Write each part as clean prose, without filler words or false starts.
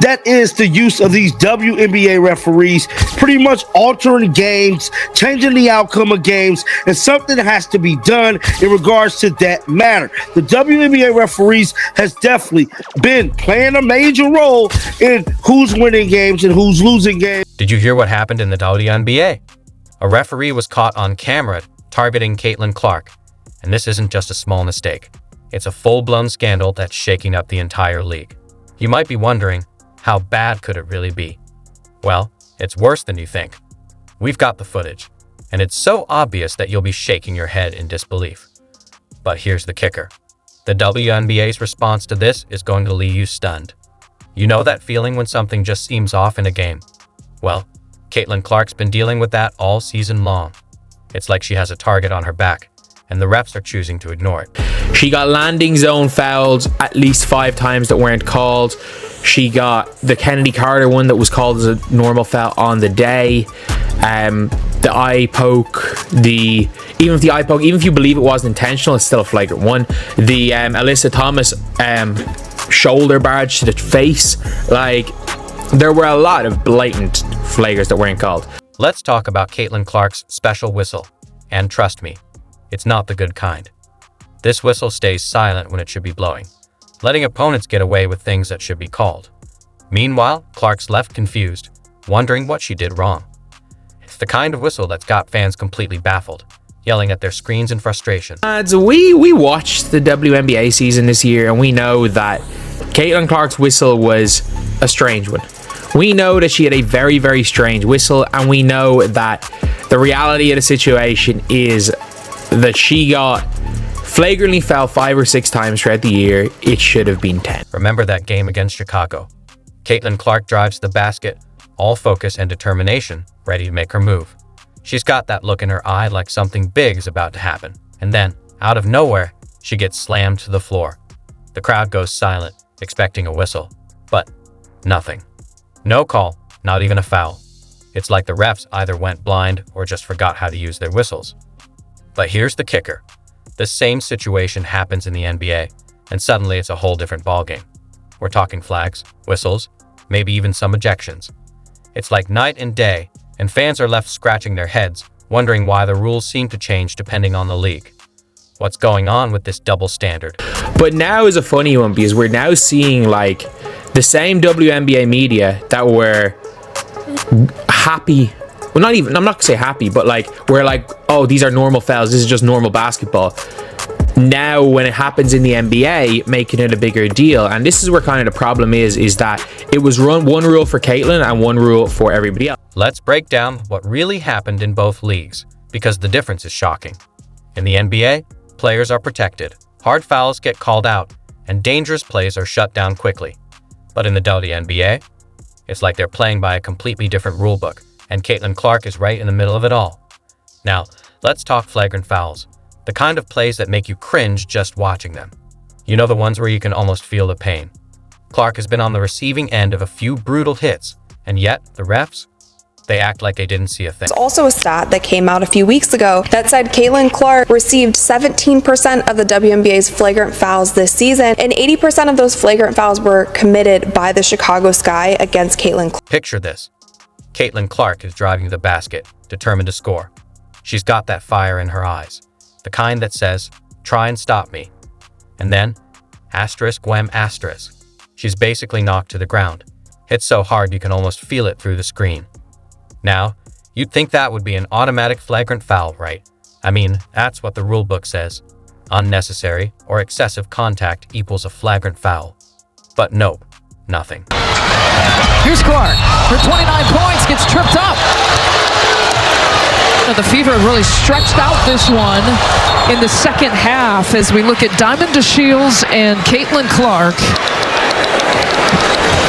That is the use of these WNBA referees pretty much altering games, changing the outcome of games, and something has to be done in regards to that matter. The WNBA referees has definitely been playing a major role in who's winning games and who's losing games. Did you hear what happened in the WNBA? A referee was caught on camera targeting Caitlin Clark, and this isn't just a small mistake. It's a full-blown scandal that's shaking up the entire league. You might be wondering, how bad could it really be? Well, it's worse than you think. We've got the footage, and it's so obvious that you'll be shaking your head in disbelief. But here's the kicker. The WNBA's response to this is going to leave you stunned. You know that feeling when something just seems off in a game? Well, Caitlin Clark's been dealing with that all season long. It's like she has a target on her back, and the refs are choosing to ignore it. She got landing zone fouled at least 5 times that weren't called. She got the Kennedy Carter one that was called as a normal foul on the day. The eye poke, even if you believe it wasn't intentional, it's still a flagrant one. The Alyssa Thomas shoulder barge to the face, like there were a lot of blatant flagrants that weren't called. Let's talk about Caitlin Clark's special whistle, and trust me, it's not the good kind. This whistle stays silent when it should be blowing, letting opponents get away with things that should be called. Meanwhile, Clark's left confused, wondering what she did wrong. It's the kind of whistle that's got fans completely baffled, yelling at their screens in frustration. We watched the WNBA season this year, and we know that Caitlin Clark's whistle was a strange one. We know that she had a very, very strange whistle, and we know that the reality of the situation is that she got flagrantly fouled 5 or 6 times throughout the year. It should have been 10. Remember that game against Chicago? Caitlin Clark drives to the basket, all focus and determination, ready to make her move. She's got that look in her eye like something big is about to happen. And then, out of nowhere, she gets slammed to the floor. The crowd goes silent, expecting a whistle. But nothing. No call, not even a foul. It's like the refs either went blind or just forgot how to use their whistles. But here's the kicker. The same situation happens in the NBA, and suddenly it's a whole different ballgame. We're talking flags, whistles, maybe even some ejections. It's like night and day, and fans are left scratching their heads, wondering why the rules seem to change depending on the league. What's going on with this double standard? But now is a funny one, because we're now seeing like the same WNBA media that were happy. Well, not even, I'm not gonna say happy, but like, we're like, oh, these are normal fouls, this is just normal basketball. Now, when it happens in the NBA, making it a bigger deal. And this is where kind of the problem is that it was one rule for Caitlin and one rule for everybody else. Let's break down what really happened in both leagues, because the difference is shocking. In the NBA, players are protected, hard fouls get called out, and dangerous plays are shut down quickly. But in the WNBA, it's like they're playing by a completely different rulebook, and Caitlin Clark is right in the middle of it all. Now, let's talk flagrant fouls, the kind of plays that make you cringe just watching them. You know, the ones where you can almost feel the pain. Clark has been on the receiving end of a few brutal hits, and yet the refs, they act like they didn't see a thing. There's also a stat that came out a few weeks ago that said Caitlin Clark received 17% of the WNBA's flagrant fouls this season, and 80% of those flagrant fouls were committed by the Chicago Sky against Caitlin Clark. Picture this. Caitlin Clark is driving to the basket, determined to score. She's got that fire in her eyes, the kind that says, try and stop me. And then, asterisk whem asterisk. She's basically knocked to the ground. Hit so hard you can almost feel it through the screen. Now, you'd think that would be an automatic flagrant foul, right? I mean, that's what the rulebook says. Unnecessary or excessive contact equals a flagrant foul. But nope, nothing. Here's Clark for 29 points, gets tripped up. The Fever really stretched out this one in the second half as we look at Diamond DeShields and Caitlin Clark.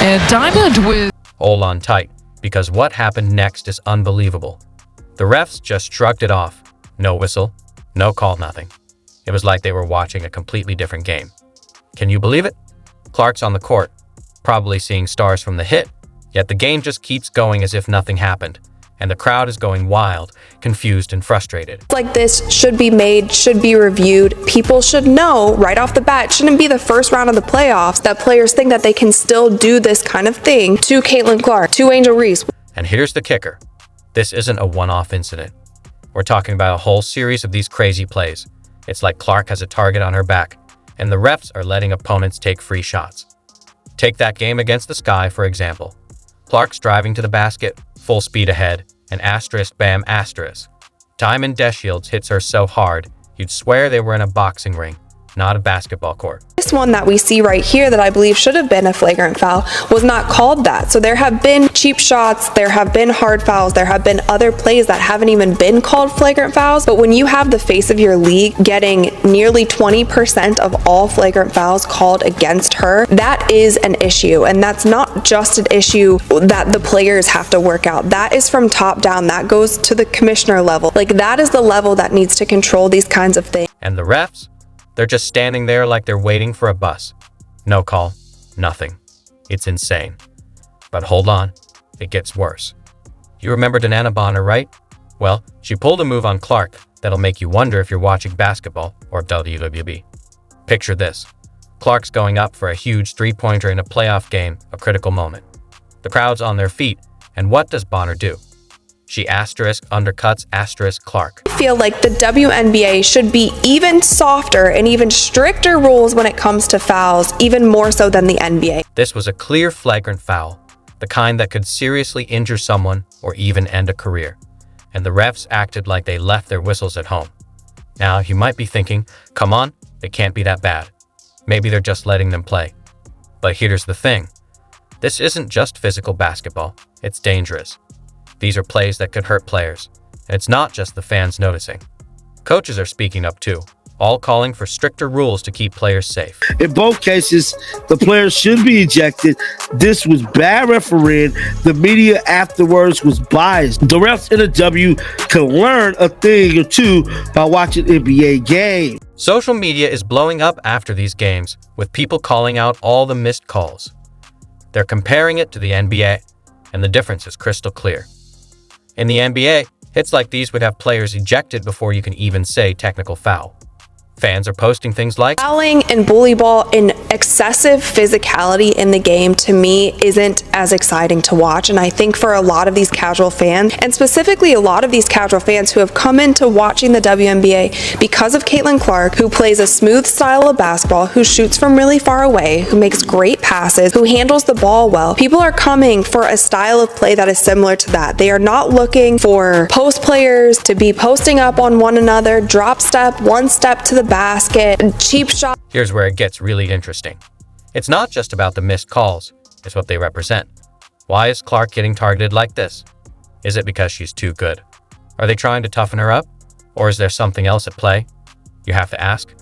And Diamond with... Hold on tight, because what happened next is unbelievable. The refs just shrugged it off. No whistle, no call, nothing. It was like they were watching a completely different game. Can you believe it? Clark's on the court, probably seeing stars from the hit, yet the game just keeps going as if nothing happened. and the crowd is going wild, confused and frustrated. Like this should be made, should be reviewed. People should know right off the bat, it shouldn't be the first round of the playoffs that players think that they can still do this kind of thing to Caitlin Clark, to Angel Reese. And here's the kicker. This isn't a one-off incident. We're talking about a whole series of these crazy plays. It's like Clark has a target on her back, and the refs are letting opponents take free shots. Take that game against the Sky, for example. Clark's driving to the basket, full speed ahead, and asterisk bam asterisk. Diamond Deshields hits her so hard, you'd swear they were in a boxing ring, not a basketball court. This one that we see right here that I believe should have been a flagrant foul was not called that. So there have been cheap shots, there have been hard fouls, there have been other plays that haven't even been called flagrant fouls. But when you have the face of your league getting nearly 20% of all flagrant fouls called against her, that is an issue. And that's not just an issue that the players have to work out. That is from top down. That goes to the commissioner level. Like, that is the level that needs to control these kinds of things. And the refs? They're just standing there like they're waiting for a bus. No call, nothing. It's insane. But hold on, it gets worse. You remember Danana Bonner, right? Well, she pulled a move on Clark that'll make you wonder if you're watching basketball or WWE. Picture this. Clark's going up for a huge three-pointer in a playoff game, a critical moment. The crowd's on their feet, and what does Bonner do? She asterisk undercuts asterisk Clark. I feel like the WNBA should be even softer and even stricter rules when it comes to fouls, even more so than the NBA. This was a clear flagrant foul, the kind that could seriously injure someone or even end a career. And the refs acted like they left their whistles at home. Now, you might be thinking, come on, it can't be that bad. Maybe they're just letting them play. But here's the thing. This isn't just physical basketball. It's dangerous. These are plays that could hurt players, and it's not just the fans noticing. Coaches are speaking up too, all calling for stricter rules to keep players safe. In both cases, the players should be ejected. This was bad refereeing. The media afterwards was biased. The refs in the W can learn a thing or two by watching NBA games. Social media is blowing up after these games, with people calling out all the missed calls. They're comparing it to the NBA, and the difference is crystal clear. In the NBA, hits like these would have players ejected before you can even say technical foul. Fans are posting things like, fouling and bully ball and excessive physicality in the game, to me, isn't as exciting to watch. And I think for a lot of these casual fans, and specifically a lot of these casual fans who have come into watching the WNBA because of Caitlin Clark, who plays a smooth style of basketball, who shoots from really far away, who makes great passes, who handles the ball well. People are coming for a style of play that is similar to that. They are not looking for post players to be posting up on one another, drop step, one step to the basket, cheap shot. Here's where it gets really interesting. It's not just about the missed calls, it's what they represent. Why is Clark getting targeted like this? Is it because she's too good? Are they trying to toughen her up? Or is there something else at play? You have to ask,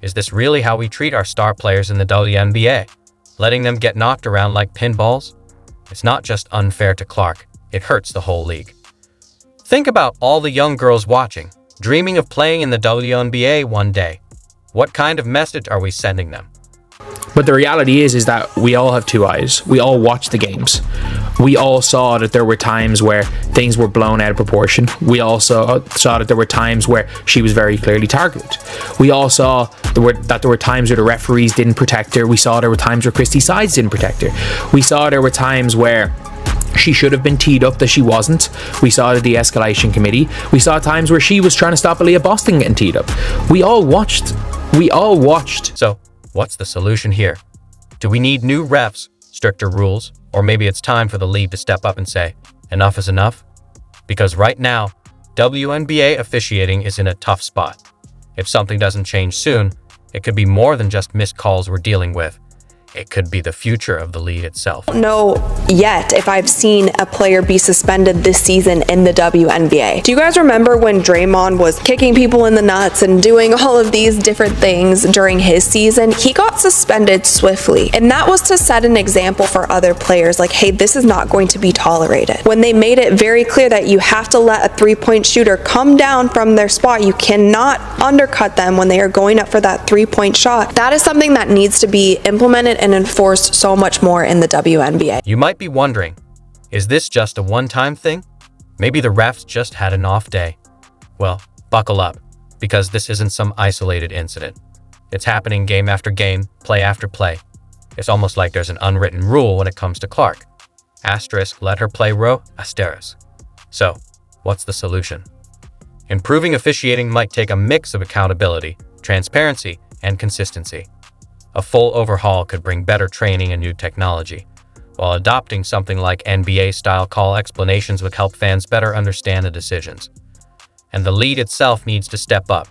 is this really how we treat our star players in the WNBA? Letting them get knocked around like pinballs? It's not just unfair to Clark, it hurts the whole league. Think about all the young girls watching, dreaming of playing in the WNBA one day. What kind of message are we sending them? But the reality is that we all have two eyes. We all watch the games. We all saw that there were times where things were blown out of proportion. We also saw that there were times where she was very clearly targeted. We all saw that there were times where the referees didn't protect her. We saw there were times where Christy Sides didn't protect her. We saw there were times where she should have been teed up that she wasn't. We saw the de-escalation committee. We saw times where she was trying to stop Aaliyah Boston getting teed up. We all watched. So, what's the solution here? Do we need new refs, stricter rules, or maybe it's time for the league to step up and say, enough is enough? Because right now, WNBA officiating is in a tough spot. If something doesn't change soon, it could be more than just missed calls we're dealing with. It could be the future of the league itself. I don't know yet if I've seen a player be suspended this season in the WNBA. Do you guys remember when Draymond was kicking people in the nuts and doing all of these different things during his season? He got suspended swiftly, and that was to set an example for other players, like, hey, this is not going to be tolerated. When they made it very clear that you have to let a three-point shooter come down from their spot, you cannot undercut them when they are going up for that three-point shot. That is something that needs to be implemented and enforced so much more in the WNBA. You might be wondering, is this just a one-time thing? Maybe the refs just had an off day. Well, buckle up, because this isn't some isolated incident. It's happening game after game, play after play. It's almost like there's an unwritten rule when it comes to Clark. Asterisk, let her play row, asterisk. So, what's the solution? Improving officiating might take a mix of accountability, transparency, and consistency. A full overhaul could bring better training and new technology, while adopting something like NBA-style call explanations would help fans better understand the decisions. And the league itself needs to step up.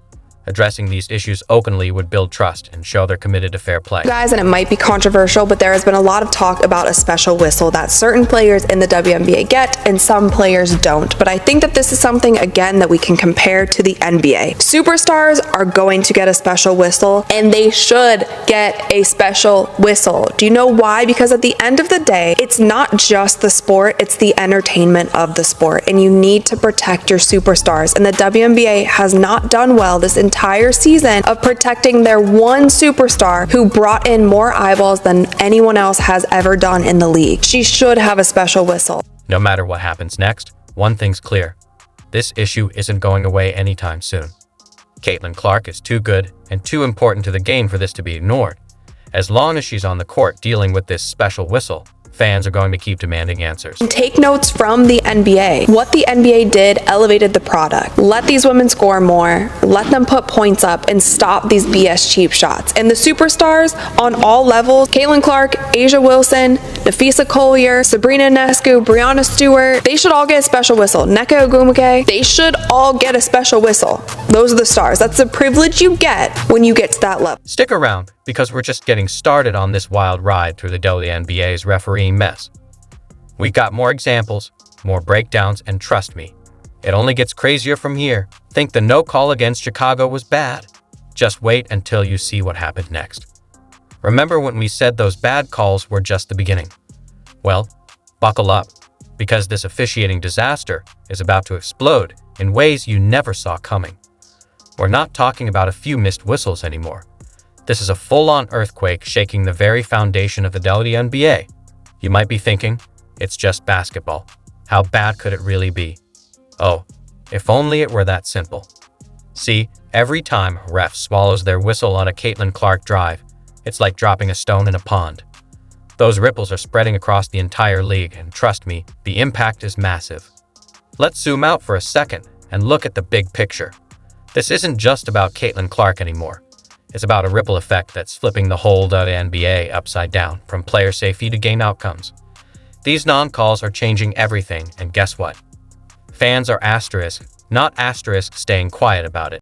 Addressing these issues openly would build trust and show they're committed to fair play. Guys, and it might be controversial, but there has been a lot of talk about a special whistle that certain players in the WNBA get and some players don't. But I think that this is something, again, that we can compare to the NBA. Superstars are going to get a special whistle, and they should get a special whistle. Do you know why? Because at the end of the day, it's not just the sport, it's the entertainment of the sport, and you need to protect your superstars. And the WNBA has not done well this entire season of protecting their one superstar who brought in more eyeballs than anyone else has ever done in the league. She should have a special whistle. No matter what happens next, one thing's clear. This issue isn't going away anytime soon. Caitlin Clark is too good and too important to the game for this to be ignored. As long as she's on the court dealing with this special whistle, fans are going to keep demanding answers. Take notes from the NBA. What the NBA did elevated the product. Let these women score more, let them put points up, and stop these BS cheap shots. And the superstars on all levels, Caitlin Clark, Asia Wilson, Nafisa Collier, Sabrina Ionescu, Brianna Stewart, they should all get a special whistle. Nneka Ogwumike, they should all get a special whistle. Those are the stars. That's the privilege you get when you get to that level. Stick around, because we're just getting started on this wild ride through the WNBA's refereeing mess. We got more examples, more breakdowns, and trust me, it only gets crazier from here. Think the no call against Chicago was bad? Just wait until you see what happened next. Remember when we said those bad calls were just the beginning? Well, buckle up, because this officiating disaster is about to explode in ways you never saw coming. We're not talking about a few missed whistles anymore. This is a full-on earthquake shaking the very foundation of the WNBA. You might be thinking, it's just basketball. How bad could it really be? Oh, if only it were that simple. See, every time a ref swallows their whistle on a Caitlin Clark drive, it's like dropping a stone in a pond. Those ripples are spreading across the entire league, and trust me, the impact is massive. Let's zoom out for a second and look at the big picture. This isn't just about Caitlin Clark anymore. It's about a ripple effect that's flipping the whole WNBA upside down, from player safety to game outcomes. These non-calls are changing everything, and guess what? Fans are not staying quiet about it.